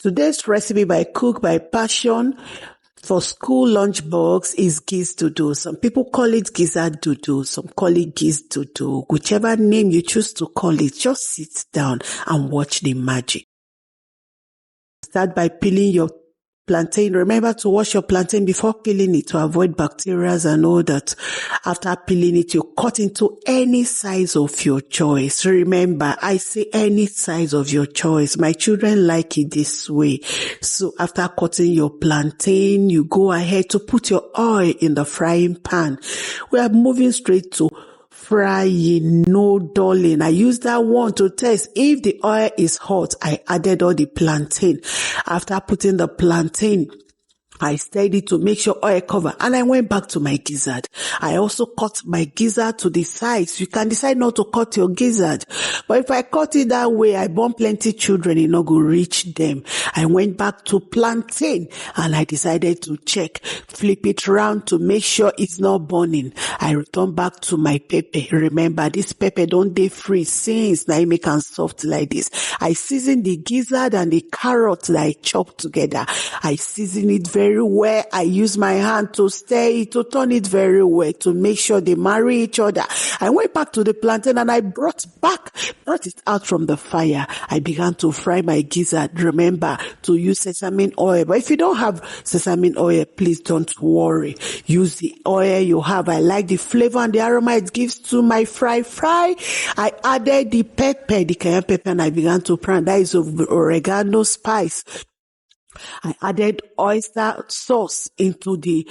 Today's recipe by Cook by Passion for school lunchbox is Gizdodo. Some people call it Gizzard, some call it Gizdodo. Whichever name you choose to call it, just sit down and watch the magic. Start by peeling your plantain. Remember to wash your plantain before peeling it to avoid bacteria and all that. After peeling it, you cut into any size of your choice. Remember, I say any size of your choice. My children like it this way. So after cutting your plantain, you go ahead to put your oil in the frying pan. We are moving straight to frying, no dulling. I use that one to test if the oil is hot. I added all the plantain. After putting the plantain, I stirred it to make sure oil cover, and I went back to my gizzard. I also cut my gizzard to the sides. You can decide not to cut your gizzard, but if I cut it that way, I born plenty children, it not go reach them. I went back to plantain and I decided to check, flip it round to make sure it's not burning. I returned back to my pepper. Remember, this pepper don't dey freeze since now it make am soft like this. I season the gizzard and the carrot that I chopped together. I season it very well. I use my hand to stir it, to turn it very well, to make sure they marry each other. I went back to the plantain and I brought it out from the fire. I began to fry my gizzard. Remember to use sesame oil, but if you don't have sesame oil, please don't worry. Use the oil you have. I like the flavor and the aroma it gives to my fry. I added the pepper, the Cayenne pepper, and I began to brown. That is oregano spice. I added oyster sauce into the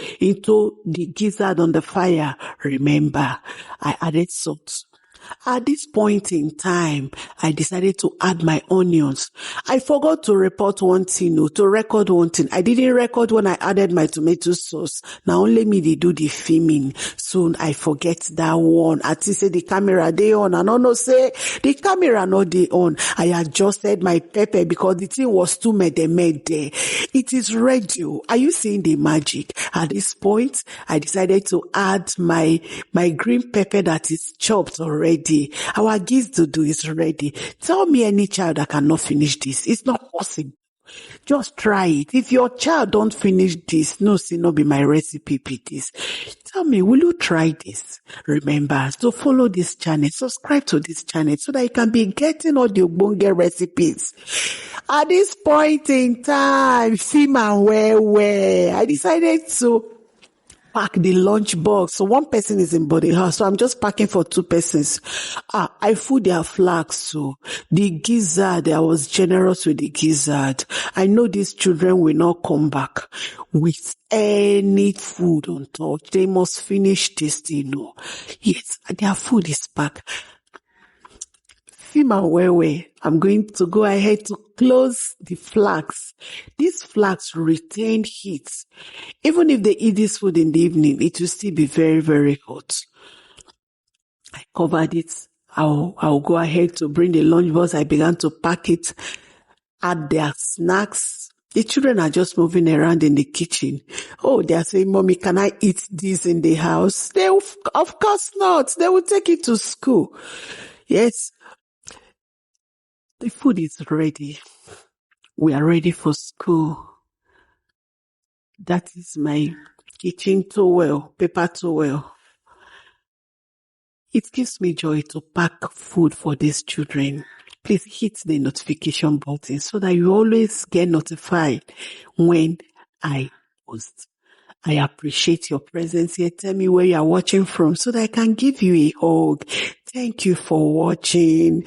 gizzard on the fire. Remember, I added salt. At this point in time, I decided to add my onions. I forgot to record one thing. I didn't record when I added my tomato sauce. Now only me they do the filming. Soon I forget that one. I say the camera they on. And no say the camera not they on. I adjusted my pepper because the thing was too made there. It is ready. Are you seeing the magic? At this point, I decided to add my green pepper that is chopped already. Our Gizdodo is ready. Tell me any child that cannot finish this. It's not possible. Just try it. If your child don't finish this, no be my recipe, this. Tell me, will you try this? Remember to follow this channel, subscribe to this channel so that you can be getting all the Ogbonge recipes. At this point in time, where I decided to pack the lunch box. So one person is in body house. So I'm just packing for two persons. I food their flags. So the gizzard, I was generous with the gizzard. I know these children will not come back with any food on top. They must finish this, Yes, their food is packed. I'm going to go ahead to close the flags. These flags retain heat. Even if they eat this food in the evening, it will still be very, very hot. I covered it. I'll go ahead to bring the lunchbox. I began to pack it, add their snacks. The children are just moving around in the kitchen. Oh, they are saying, Mommy, can I eat this in the house? Of course not. They will take it to school. Yes. The food is ready. We are ready for school. That is my kitchen towel, paper towel. It gives me joy to pack food for these children. Please hit the notification button so that you always get notified when I post. I appreciate your presence here. Tell me where you are watching from so that I can give you a hug. Thank you for watching.